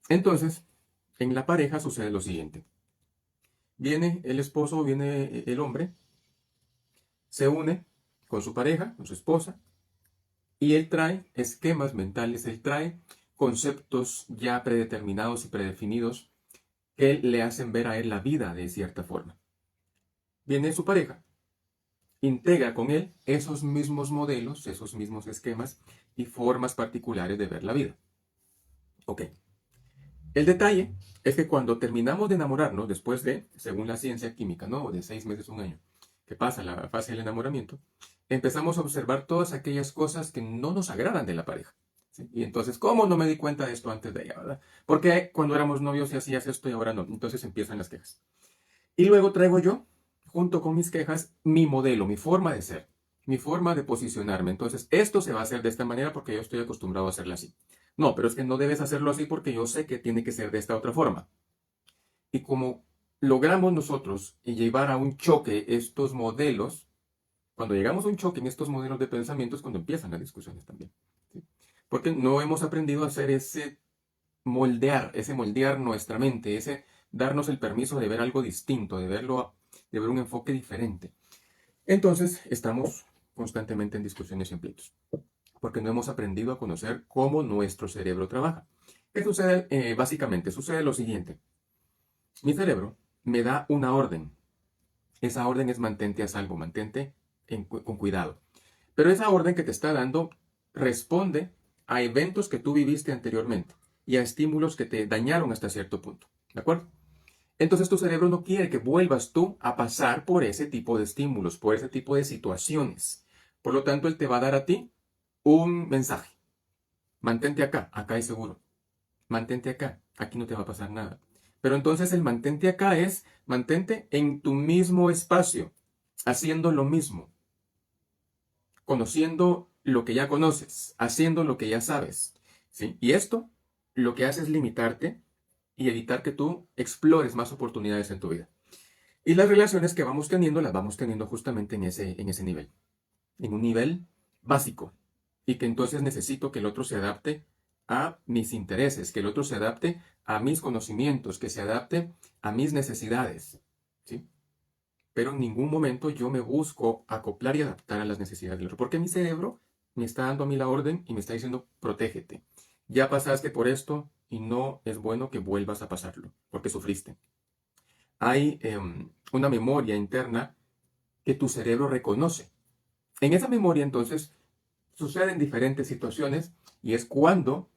Entonces, en la pareja sucede lo siguiente. Viene el esposo, viene el hombre, se une con su pareja, con su esposa, y él trae esquemas mentales, él trae conceptos ya predeterminados y predefinidos que le hacen ver a él la vida de cierta forma. Viene su pareja, integra con él esos mismos modelos, esos mismos esquemas y formas particulares de ver la vida. Ok. El detalle es que cuando terminamos de enamorarnos, después de, según la ciencia química, ¿no? De 6 meses, un año, que pasa la fase del enamoramiento, empezamos a observar todas aquellas cosas que no nos agradan de la pareja. ¿Sí? Y entonces, ¿cómo no me di cuenta de esto antes de ella, verdad? Porque cuando éramos novios y hacías esto y ahora no. Entonces empiezan las quejas. Y luego traigo yo, junto con mis quejas, mi modelo, mi forma de ser, mi forma de posicionarme. Entonces, esto se va a hacer de esta manera porque yo estoy acostumbrado a hacerlo así. No, pero es que no debes hacerlo así porque yo sé que tiene que ser de esta otra forma. Y como logramos nosotros llevar a un choque estos modelos, cuando llegamos a un choque en estos modelos de pensamiento es cuando empiezan las discusiones también. ¿Sí? Porque no hemos aprendido a hacer ese moldear nuestra mente, ese darnos el permiso de ver algo distinto, de ver un enfoque diferente. Entonces, estamos constantemente en discusiones y en pleitos, porque no hemos aprendido a conocer cómo nuestro cerebro trabaja. ¿Qué sucede? Básicamente, sucede lo siguiente. Mi cerebro me da una orden. Esa orden es mantente a salvo, mantente con cuidado. Pero esa orden que te está dando responde a eventos que tú viviste anteriormente y a estímulos que te dañaron hasta cierto punto. ¿De acuerdo? Entonces tu cerebro no quiere que vuelvas tú a pasar por ese tipo de estímulos, por ese tipo de situaciones. Por lo tanto, él te va a dar a ti un mensaje. Mantente acá, acá es seguro. Mantente acá, aquí no te va a pasar nada. Pero entonces el mantente acá es mantente en tu mismo espacio, haciendo lo mismo, conociendo lo que ya conoces, haciendo lo que ya sabes. ¿Sí? Y esto lo que hace es limitarte y evitar que tú explores más oportunidades en tu vida. Y las relaciones que vamos teniendo las vamos teniendo justamente en ese nivel, en un nivel básico. Y que entonces necesito que el otro se adapte a mis intereses, que el otro se adapte a mis conocimientos, que se adapte a mis necesidades. ¿Sí? Pero en ningún momento yo me busco acoplar y adaptar a las necesidades del otro, porque mi cerebro me está dando a mí la orden y me está diciendo, protégete. Ya pasaste por esto y no es bueno que vuelvas a pasarlo, porque sufriste. Hay una memoria interna que tu cerebro reconoce. En esa memoria entonces suceden diferentes situaciones y es cuando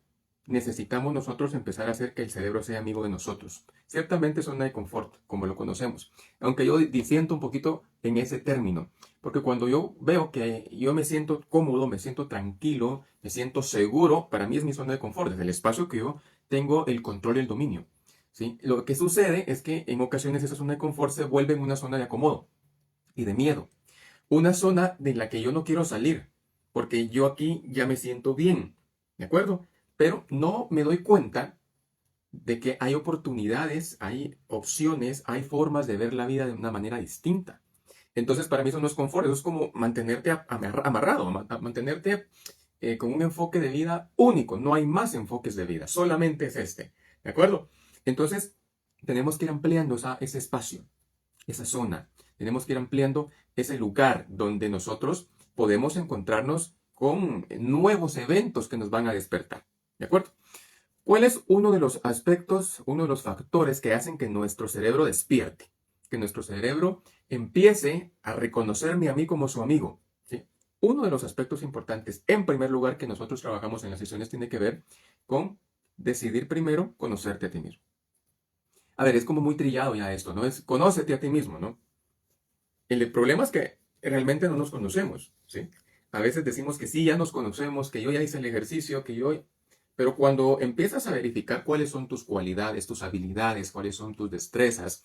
necesitamos nosotros empezar a hacer que el cerebro sea amigo de nosotros. Ciertamente zona de confort, como lo conocemos, aunque yo disiento un poquito en ese término, porque cuando yo veo que yo me siento cómodo, me siento tranquilo, me siento seguro, para mí es mi zona de confort, es el espacio que yo tengo el control y el dominio. ¿Sí? Lo que sucede es que en ocasiones esa zona de confort se vuelve en una zona de acomodo y de miedo. Una zona de la que yo no quiero salir, porque yo aquí ya me siento bien, ¿de acuerdo? Pero no me doy cuenta de que hay oportunidades, hay opciones, hay formas de ver la vida de una manera distinta. Entonces, para mí eso no es confort, eso es como mantenerte amarrado, mantenerte con un enfoque de vida único. No hay más enfoques de vida, solamente es este. ¿De acuerdo? Entonces, tenemos que ir ampliando ese espacio, esa zona. Tenemos que ir ampliando ese lugar donde nosotros podemos encontrarnos con nuevos eventos que nos van a despertar. ¿De acuerdo? ¿Cuál es uno de los aspectos, uno de los factores que hacen que nuestro cerebro despierte? Que nuestro cerebro empiece a reconocerme a mí como su amigo. ¿Sí? Uno de los aspectos importantes, en primer lugar, que nosotros trabajamos en las sesiones tiene que ver con decidir primero conocerte a ti mismo. A ver, es como muy trillado ya esto, ¿no? Es conócete a ti mismo, ¿no? El problema es que realmente no nos conocemos, ¿sí? A veces decimos que sí, ya nos conocemos, que yo ya hice el ejercicio, que yo... Pero cuando empiezas a verificar cuáles son tus cualidades, tus habilidades, cuáles son tus destrezas,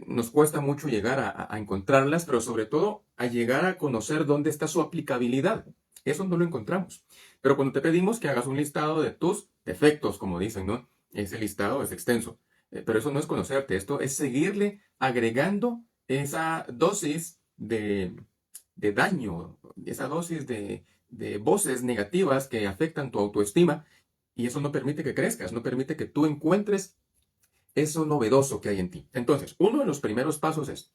nos cuesta mucho llegar a encontrarlas, pero sobre todo a llegar a conocer dónde está su aplicabilidad. Eso no lo encontramos. Pero cuando te pedimos que hagas un listado de tus defectos, como dicen, ¿no? Ese listado es extenso. Pero eso no es conocerte, esto es seguirle agregando esa dosis de daño, esa dosis de voces negativas que afectan tu autoestima Y eso no permite que crezcas, no permite que tú encuentres eso novedoso que hay en ti. Entonces, uno de los primeros pasos es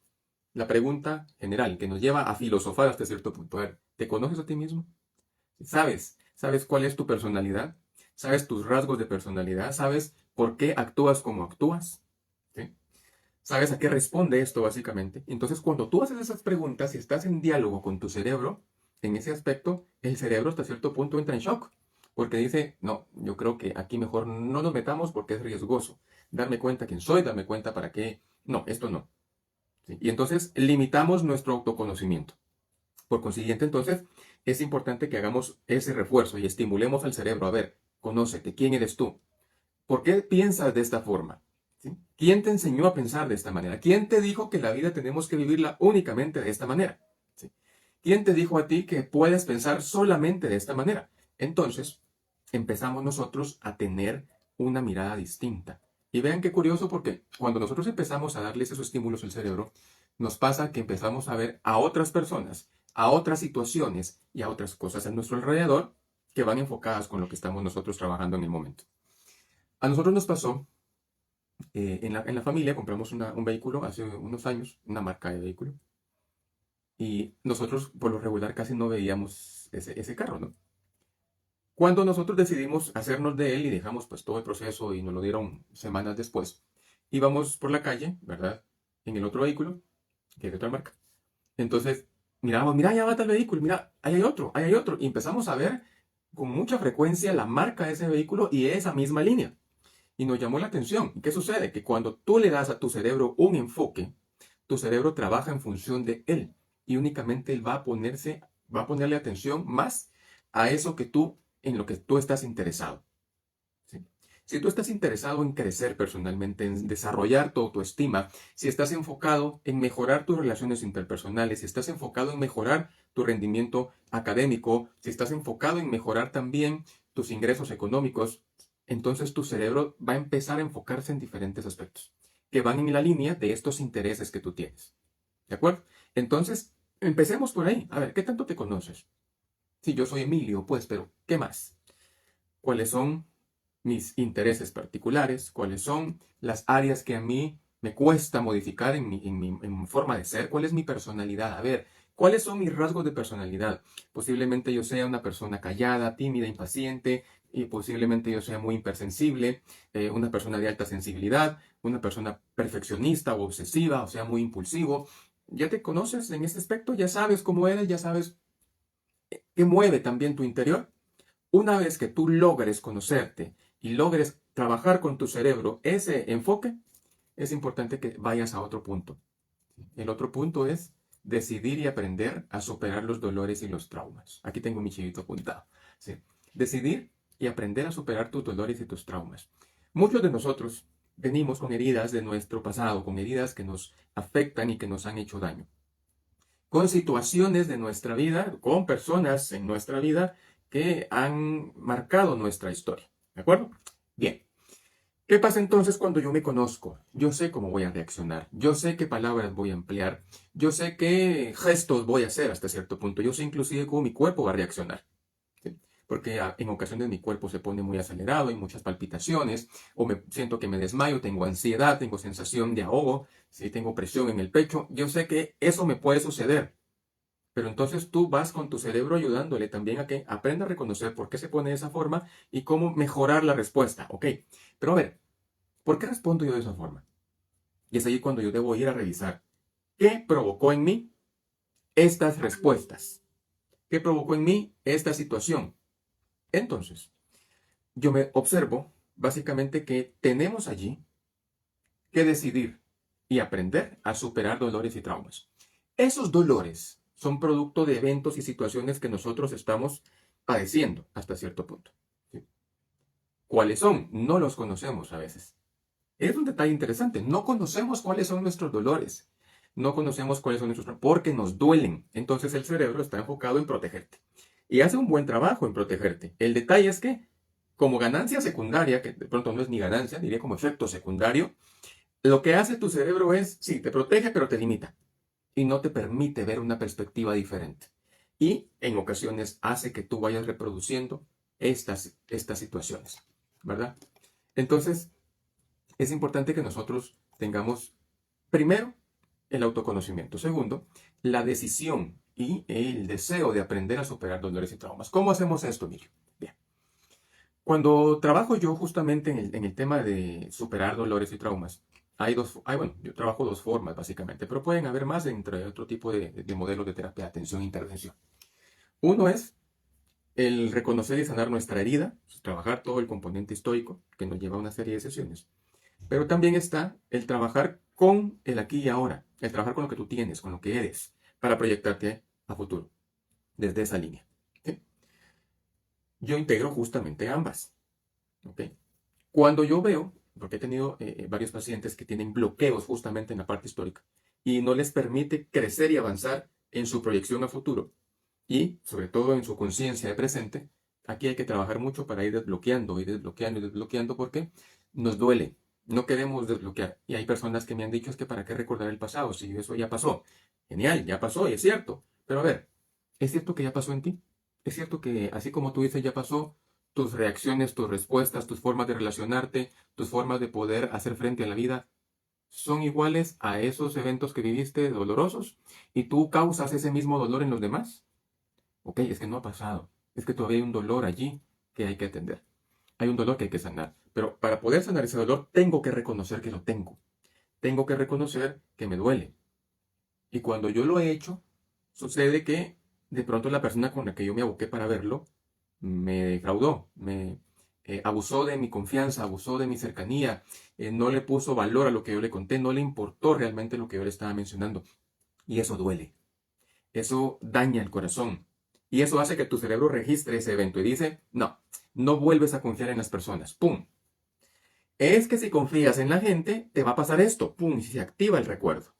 la pregunta general que nos lleva a filosofar hasta cierto punto. A ver, ¿te conoces a ti mismo? ¿Sabes cuál es tu personalidad? ¿Sabes tus rasgos de personalidad? ¿Sabes por qué actúas como actúas? ¿Sí? ¿Sabes a qué responde esto básicamente? Entonces, cuando tú haces esas preguntas y estás en diálogo con tu cerebro, en ese aspecto, el cerebro hasta cierto punto entra en shock. Porque dice, no, yo creo que aquí mejor no nos metamos porque es riesgoso. Darme cuenta quién soy, darme cuenta para qué. No, esto no. ¿Sí? Y entonces limitamos nuestro autoconocimiento. Por consiguiente, entonces, es importante que hagamos ese refuerzo y estimulemos al cerebro. A ver, conócete, ¿quién eres tú? ¿Por qué piensas de esta forma? ¿Sí? ¿Quién te enseñó a pensar de esta manera? ¿Quién te dijo que la vida tenemos que vivirla únicamente de esta manera? ¿Sí? ¿Quién te dijo a ti que puedes pensar solamente de esta manera? Entonces, empezamos nosotros a tener una mirada distinta. Y vean qué curioso porque cuando nosotros empezamos a darles esos estímulos al cerebro, nos pasa que empezamos a ver a otras personas, a otras situaciones y a otras cosas a nuestro alrededor que van enfocadas con lo que estamos nosotros trabajando en el momento. A nosotros nos pasó, en la familia compramos un vehículo hace unos años, una marca de vehículo, y nosotros por lo regular casi no veíamos ese carro, ¿no? Cuando nosotros decidimos hacernos de él y dejamos pues todo el proceso y nos lo dieron semanas después, íbamos por la calle, ¿verdad? En el otro vehículo, que es de otra marca. Entonces, mirábamos, mira, ya va tal vehículo, mira, ahí hay otro. Y empezamos a ver con mucha frecuencia la marca de ese vehículo y esa misma línea. Y nos llamó la atención. ¿Y qué sucede? Que cuando tú le das a tu cerebro un enfoque, tu cerebro trabaja en función de él. Y únicamente él va a ponerle atención más a eso que tú, en lo que tú estás interesado. ¿Sí? Si tú estás interesado en crecer personalmente, en desarrollar tu autoestima, si estás enfocado en mejorar tus relaciones interpersonales, si estás enfocado en mejorar tu rendimiento académico, si estás enfocado en mejorar también tus ingresos económicos, entonces tu cerebro va a empezar a enfocarse en diferentes aspectos que van en la línea de estos intereses que tú tienes. ¿De acuerdo? Entonces, empecemos por ahí. A ver, ¿qué tanto te conoces? Si yo soy Emilio, pues, pero ¿qué más? ¿Cuáles son mis intereses particulares? ¿Cuáles son las áreas que a mí me cuesta modificar en mi forma de ser? ¿Cuál es mi personalidad? A ver, ¿cuáles son mis rasgos de personalidad? Posiblemente yo sea una persona callada, tímida, impaciente, y posiblemente yo sea muy hipersensible, una persona de alta sensibilidad, una persona perfeccionista o obsesiva, o sea, muy impulsivo. ¿Ya te conoces en este aspecto? ¿Ya sabes cómo eres? ¿Ya sabes qué mueve también tu interior? Una vez que tú logres conocerte y logres trabajar con tu cerebro ese enfoque, es importante que vayas a otro punto. El otro punto es decidir y aprender a superar los dolores y los traumas. Aquí tengo mi chivito apuntado. ¿Sí? Decidir y aprender a superar tus dolores y tus traumas. Muchos de nosotros venimos con heridas de nuestro pasado, con heridas que nos afectan y que nos han hecho daño, con situaciones de nuestra vida, con personas en nuestra vida que han marcado nuestra historia. ¿De acuerdo? Bien. ¿Qué pasa entonces cuando yo me conozco? Yo sé cómo voy a reaccionar, yo sé qué palabras voy a emplear, yo sé qué gestos voy a hacer hasta cierto punto, yo sé inclusive cómo mi cuerpo va a reaccionar. ¿Sí? Porque en ocasiones mi cuerpo se pone muy acelerado, hay muchas palpitaciones, o me siento que me desmayo, tengo ansiedad, tengo sensación de ahogo, si tengo presión en el pecho, yo sé que eso me puede suceder. Pero entonces tú vas con tu cerebro ayudándole también a que aprenda a reconocer por qué se pone de esa forma y cómo mejorar la respuesta. Ok, pero a ver, ¿por qué respondo yo de esa forma? Y es ahí cuando yo debo ir a revisar qué provocó en mí estas respuestas. ¿Qué provocó en mí esta situación? Entonces, yo me observo básicamente que tenemos allí que decidir y aprender a superar dolores y traumas. Esos dolores son producto de eventos y situaciones que nosotros estamos padeciendo hasta cierto punto. ¿Sí? ¿Cuáles son? No los conocemos a veces. Es un detalle interesante. No conocemos cuáles son nuestros dolores. No conocemos cuáles son nuestros porque nos duelen. Entonces el cerebro está enfocado en protegerte. Y hace un buen trabajo en protegerte. El detalle es que, como ganancia secundaria, que de pronto no es ni ganancia, diría como efecto secundario, lo que hace tu cerebro es, sí, te protege, pero te limita y no te permite ver una perspectiva diferente. Y en ocasiones hace que tú vayas reproduciendo estas situaciones. ¿verdad? Entonces, es importante que nosotros tengamos, primero, el autoconocimiento. Segundo, la decisión y el deseo de aprender a superar dolores y traumas. ¿Cómo hacemos esto, Emilio? Bien. Cuando trabajo yo justamente en el tema de superar dolores y traumas, bueno, yo trabajo dos formas básicamente, pero pueden haber más dentro de otro tipo de modelos de terapia de atención e intervención. Uno es el reconocer y sanar nuestra herida, trabajar todo el componente histórico que nos lleva a una serie de sesiones. Pero también está el trabajar con el aquí y ahora, el trabajar con lo que tú tienes, con lo que eres, para proyectarte a futuro, desde esa línea. ¿Sí? Yo integro justamente ambas. ¿Ok? Cuando yo veo, porque he tenido varios pacientes que tienen bloqueos justamente en la parte histórica y no les permite crecer y avanzar en su proyección a futuro y sobre todo en su conciencia de presente, aquí hay que trabajar mucho para ir desbloqueando y desbloqueando y desbloqueando porque nos duele. No queremos desbloquear. Y hay personas que me han dicho es que para qué recordar el pasado si eso ya pasó. Genial, ya pasó y es cierto. Pero a ver, ¿es cierto que ya pasó en ti? ¿Es cierto que así como tú dices ya pasó, tus reacciones, tus respuestas, tus formas de relacionarte, tus formas de poder hacer frente a la vida son iguales a esos eventos que viviste dolorosos y tú causas ese mismo dolor en los demás? Ok, es que no ha pasado. Es que todavía hay un dolor allí que hay que atender. Hay un dolor que hay que sanar. Pero para poder sanar ese dolor, tengo que reconocer que lo tengo. Tengo que reconocer que me duele. Y cuando yo lo he hecho, sucede que de pronto la persona con la que yo me aboqué para verlo me defraudó, me abusó de mi confianza, abusó de mi cercanía, no le puso valor a lo que yo le conté, no le importó realmente lo que yo le estaba mencionando. Y eso duele. Eso daña el corazón. Y eso hace que tu cerebro registre ese evento y dice, no, no vuelves a confiar en las personas. ¡Pum! Es que si confías en la gente, te va a pasar esto. ¡Pum! Y se activa el recuerdo.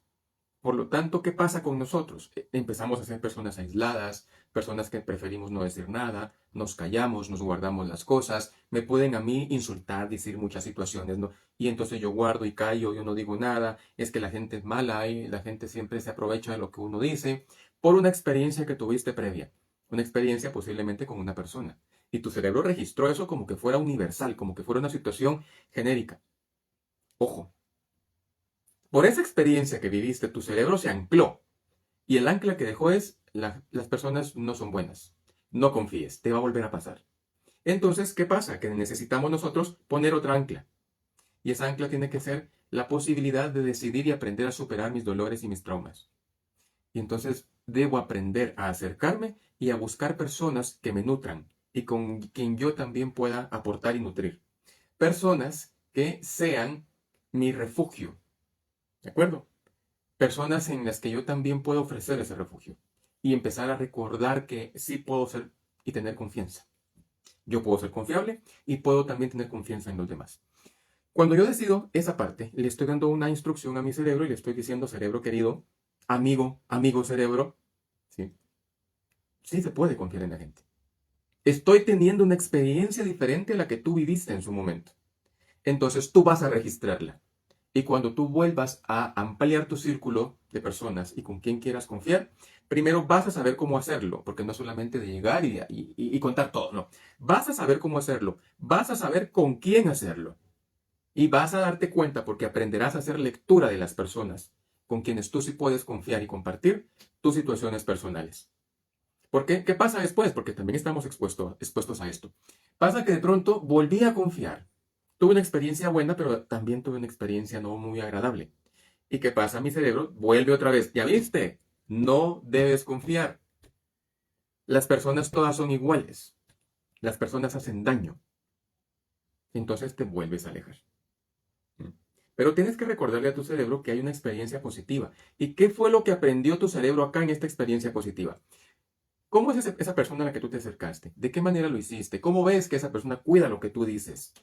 Por lo tanto, ¿qué pasa con nosotros? Empezamos a ser personas aisladas, personas que preferimos no decir nada, nos callamos, nos guardamos las cosas, me pueden a mí insultar, decir muchas situaciones, ¿no? Y entonces yo guardo y callo, yo no digo nada, es que la gente es mala y la gente siempre se aprovecha de lo que uno dice, por una experiencia que tuviste previa, una experiencia posiblemente con una persona. Y tu cerebro registró eso como que fuera universal, como que fuera una situación genérica. Ojo, por esa experiencia que viviste, tu cerebro se ancló. Y el ancla que dejó es, las personas no son buenas. No confíes, te va a volver a pasar. Entonces, ¿qué pasa? Que necesitamos nosotros poner otra ancla. Y esa ancla tiene que ser la posibilidad de decidir y aprender a superar mis dolores y mis traumas. Y entonces debo aprender a acercarme y a buscar personas que me nutran y con quien yo también pueda aportar y nutrir. Personas que sean mi refugio. ¿De acuerdo? Personas en las que yo también puedo ofrecer ese refugio y empezar a recordar que sí puedo ser y tener confianza. Yo puedo ser confiable y puedo también tener confianza en los demás. Cuando yo decido esa parte, le estoy dando una instrucción a mi cerebro y le estoy diciendo, cerebro querido, amigo cerebro, ¿sí? Sí se puede confiar en la gente. Estoy teniendo una experiencia diferente a la que tú viviste en su momento. Entonces tú vas a registrarla. Y cuando tú vuelvas a ampliar tu círculo de personas y con quien quieras confiar, primero vas a saber cómo hacerlo, porque no solamente de llegar y contar todo, no. Vas a saber cómo hacerlo, vas a saber con quién hacerlo. Y vas a darte cuenta, porque aprenderás a hacer lectura de las personas con quienes tú sí puedes confiar y compartir tus situaciones personales. ¿Por qué? ¿Qué pasa después? Porque también estamos expuestos a esto. Pasa que de pronto volví a confiar. Tuve una experiencia buena, pero también tuve una experiencia no muy agradable. ¿Y qué pasa? Mi cerebro vuelve otra vez. ¿Ya viste? No debes confiar. Las personas todas son iguales. Las personas hacen daño. Entonces te vuelves a alejar. ¿Mm? Pero tienes que recordarle a tu cerebro que hay una experiencia positiva. ¿Y qué fue lo que aprendió tu cerebro acá en esta experiencia positiva? ¿Cómo es esa persona a la que tú te acercaste? ¿De qué manera lo hiciste? ¿Cómo ves que esa persona cuida lo que tú dices?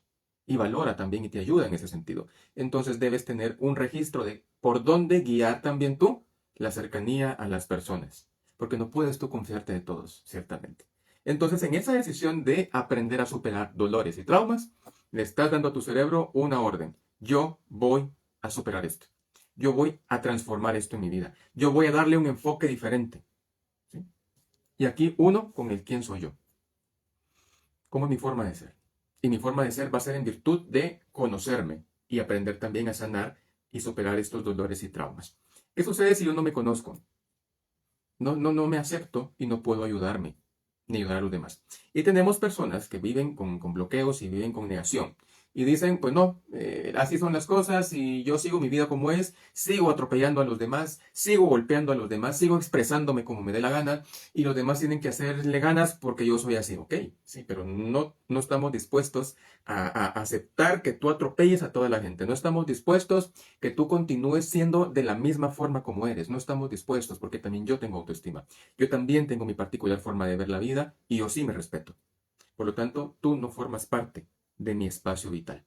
Y valora también y te ayuda en ese sentido. Entonces debes tener un registro de por dónde guiar también tú la cercanía a las personas. Porque no puedes tú confiarte de todos, ciertamente. Entonces, en esa decisión de aprender a superar dolores y traumas, le estás dando a tu cerebro una orden. Yo voy a superar esto. Yo voy a transformar esto en mi vida. Yo voy a darle un enfoque diferente. Y aquí uno con el quién soy yo. ¿Cómo es mi forma de ser? Y mi forma de ser va a ser en virtud de conocerme y aprender también a sanar y superar estos dolores y traumas. ¿Qué sucede si yo no me conozco? No me acepto y no puedo ayudarme ni ayudar a los demás. Y tenemos personas que viven con bloqueos y viven con negación. Y dicen, pues no, así son las cosas y yo sigo mi vida como es, sigo atropellando a los demás, sigo golpeando a los demás, sigo expresándome como me dé la gana y los demás tienen que hacerle ganas porque yo soy así, ¿ok? Sí, pero no estamos dispuestos a aceptar que tú atropelles a toda la gente, no estamos dispuestos que tú continúes siendo de la misma forma como eres, no estamos dispuestos porque también yo tengo autoestima, yo también tengo mi particular forma de ver la vida y yo sí me respeto. Por lo tanto, tú no formas parte de mi espacio vital.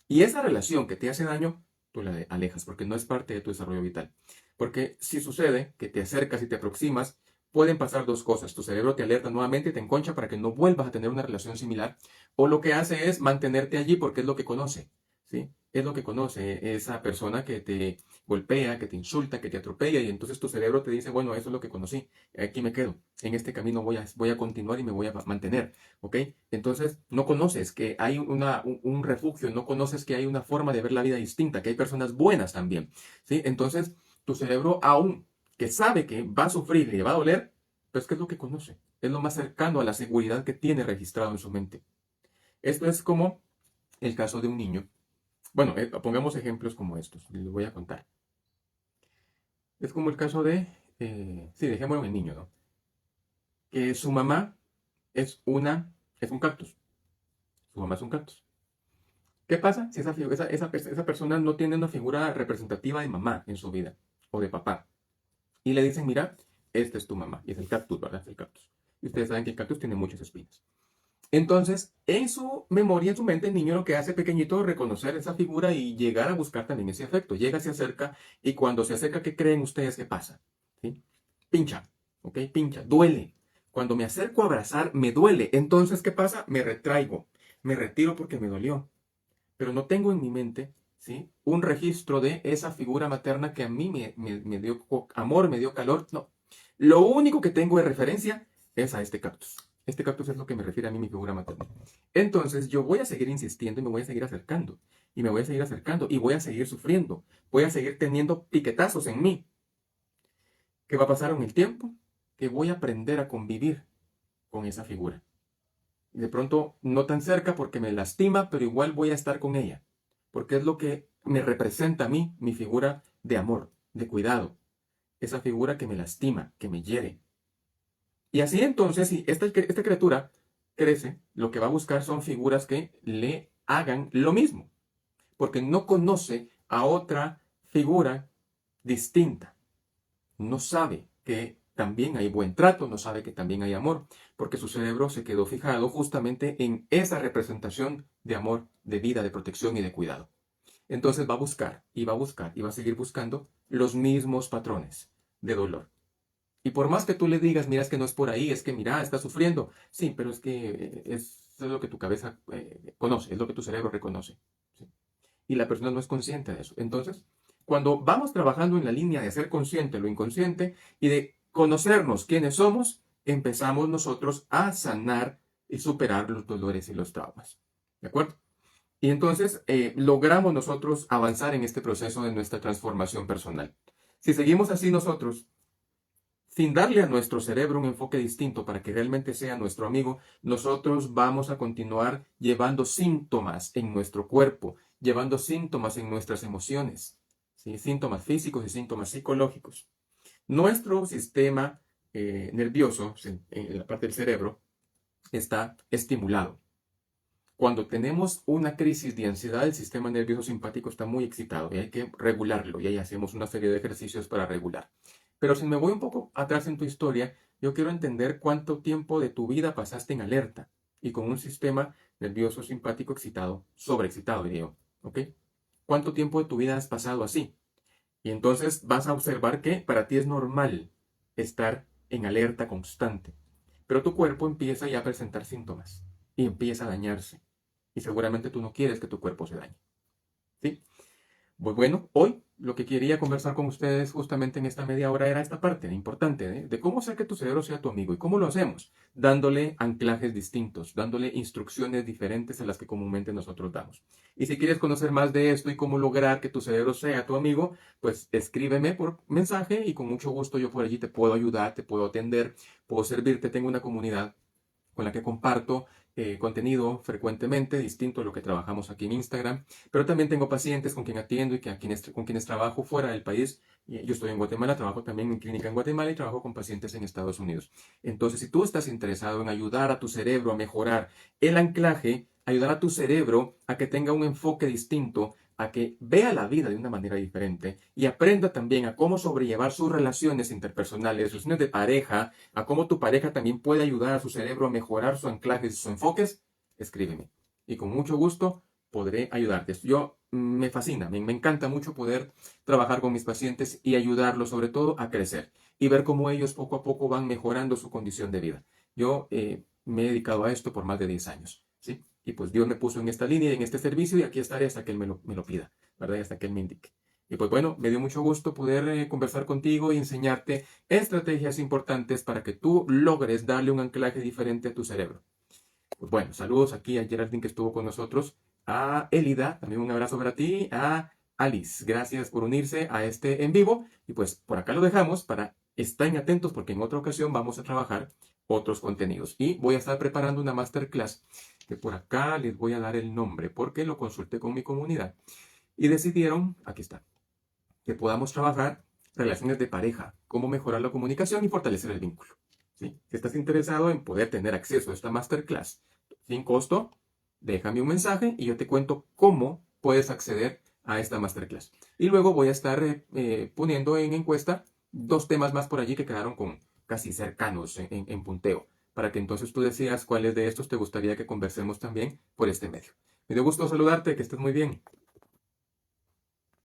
Y esa relación que te hace daño, tú la alejas porque no es parte de tu desarrollo vital. Porque si sucede que te acercas y te aproximas, pueden pasar dos cosas. Tu cerebro te alerta nuevamente y te enconcha para que no vuelvas a tener una relación similar. O lo que hace es mantenerte allí porque es lo que conoce. ¿Sí? Es lo que conoce esa persona que te golpea, que te insulta, que te atropella. Y entonces tu cerebro te dice, bueno, eso es lo que conocí. Aquí me quedo. En este camino voy a continuar y me voy a mantener. ¿Ok? Entonces, no conoces que hay un refugio, no conoces que hay una forma de ver la vida distinta, que hay personas buenas también, ¿sí? Entonces, tu cerebro, aún que sabe que va a sufrir y le va a doler, pues, ¿qué es lo que conoce? Es lo más cercano a la seguridad que tiene registrado en su mente. Esto es como el caso de un niño. Bueno, pongamos ejemplos como estos, les voy a contar. Es como el caso de, sí, dejémoslo en el niño, ¿no? Que su mamá es un cactus. Su mamá es un cactus. ¿Qué pasa si esa persona no tiene una figura representativa de mamá en su vida o de papá? Y le dicen, mira, esta es tu mamá. Y es el cactus, ¿verdad? Es el cactus. Y ustedes saben que el cactus tiene muchas espinas. Entonces, en su memoria, en su mente, el niño lo que hace pequeñito es reconocer esa figura y llegar a buscar también ese afecto. Llega, se acerca y cuando se acerca, ¿qué creen ustedes que pasa? ¿Sí? Pincha, ¿ok? Pincha, duele. Cuando me acerco a abrazar, me duele. Entonces, ¿qué pasa? Me retraigo, me retiro porque me dolió, pero no tengo en mi mente, ¿sí? Un registro de esa figura materna que a mí me dio amor, me dio calor. No. Lo único que tengo de referencia es a este cactus. Este cactus es lo que me refiere a mí mi figura materna. Entonces yo voy a seguir insistiendo y me voy a seguir acercando. Y me voy a seguir acercando y voy a seguir sufriendo. Voy a seguir teniendo piquetazos en mí. ¿Qué va a pasar con el tiempo? Que voy a aprender a convivir con esa figura. De pronto no tan cerca porque me lastima, pero igual voy a estar con ella, porque es lo que me representa a mí, mi figura de amor, de cuidado, esa figura que me lastima, que me hiere. Y así entonces, si esta criatura crece, lo que va a buscar son figuras que le hagan lo mismo, porque no conoce a otra figura distinta, no sabe que también hay buen trato, no sabe que también hay amor, porque su cerebro se quedó fijado justamente en esa representación de amor, de vida, de protección y de cuidado. Entonces va a buscar y va a buscar y va a seguir buscando los mismos patrones de dolor. Y por más que tú le digas, mira, es que no es por ahí, es que mira, está sufriendo, sí, pero es que es lo que tu cabeza conoce, es lo que tu cerebro reconoce. ¿Sí? Y la persona no es consciente de eso. Entonces, cuando vamos trabajando en la línea de hacer consciente lo inconsciente y de conocernos quiénes somos, empezamos nosotros a sanar y superar los dolores y los traumas. ¿De acuerdo? Y entonces logramos nosotros avanzar en este proceso de nuestra transformación personal. Si seguimos así nosotros, sin darle a nuestro cerebro un enfoque distinto para que realmente sea nuestro amigo, nosotros vamos a continuar llevando síntomas en nuestro cuerpo, llevando síntomas en nuestras emociones, ¿sí? Síntomas físicos y síntomas psicológicos. Nuestro sistema nervioso, en la parte del cerebro, está estimulado. Cuando tenemos una crisis de ansiedad, el sistema nervioso simpático está muy excitado y hay que regularlo. Y ahí hacemos una serie de ejercicios para regular. Pero si me voy un poco atrás en tu historia, yo quiero entender cuánto tiempo de tu vida pasaste en alerta y con un sistema nervioso simpático excitado, sobreexcitado, diría yo. ¿Ok? ¿Cuánto tiempo de tu vida has pasado así? Y entonces vas a observar que para ti es normal estar en alerta constante. Pero tu cuerpo empieza ya a presentar síntomas y empieza a dañarse. Y seguramente tú no quieres que tu cuerpo se dañe. ¿Sí? Pues bueno, hoy lo que quería conversar con ustedes justamente en esta media hora era esta parte importante de cómo hacer que tu cerebro sea tu amigo. ¿Y cómo lo hacemos? Dándole anclajes distintos, dándole instrucciones diferentes a las que comúnmente nosotros damos. Y si quieres conocer más de esto y cómo lograr que tu cerebro sea tu amigo, pues escríbeme por mensaje y con mucho gusto yo por allí te puedo ayudar, te puedo atender, puedo servirte. Tengo una comunidad con la que comparto contenido frecuentemente, distinto a lo que trabajamos aquí en Instagram, pero también tengo pacientes con quien atiendo y con quienes trabajo fuera del país. Yo estoy en Guatemala, trabajo también en clínica en Guatemala y trabajo con pacientes en Estados Unidos. Entonces, si tú estás interesado en ayudar a tu cerebro a mejorar el anclaje, ayudar a tu cerebro a que tenga un enfoque distinto, a que vea la vida de una manera diferente y aprenda también a cómo sobrellevar sus relaciones interpersonales, relaciones de pareja, a cómo tu pareja también puede ayudar a su cerebro a mejorar su anclaje y sus enfoques, escríbeme. Y con mucho gusto podré ayudarte. Yo me fascina, me encanta mucho poder trabajar con mis pacientes y ayudarlos sobre todo a crecer y ver cómo ellos poco a poco van mejorando su condición de vida. Yo me he dedicado a esto por más de 10 años, ¿sí? Y pues Dios me puso en esta línea, en este servicio y aquí estaré hasta que Él me lo pida, ¿verdad? Y hasta que Él me indique. Y pues bueno, me dio mucho gusto poder conversar contigo y enseñarte estrategias importantes para que tú logres darle un anclaje diferente a tu cerebro. Pues bueno, saludos aquí a Geraldine que estuvo con nosotros, a Elida, también un abrazo para ti, a Alice, gracias por unirse a este en vivo y pues por acá lo dejamos para estén atentos porque en otra ocasión vamos a trabajar otros contenidos y voy a estar preparando una masterclass que por acá les voy a dar el nombre porque lo consulté con mi comunidad y decidieron, aquí está, que podamos trabajar relaciones de pareja, cómo mejorar la comunicación y fortalecer el vínculo. ¿Sí? Si estás interesado en poder tener acceso a esta masterclass sin costo, déjame un mensaje y yo te cuento cómo puedes acceder a esta masterclass. Y luego voy a estar poniendo en encuesta 2 temas más por allí que quedaron con casi cercanos en punteo, para que entonces tú decidas cuáles de estos te gustaría que conversemos también por este medio. Me dio gusto saludarte, que estés muy bien.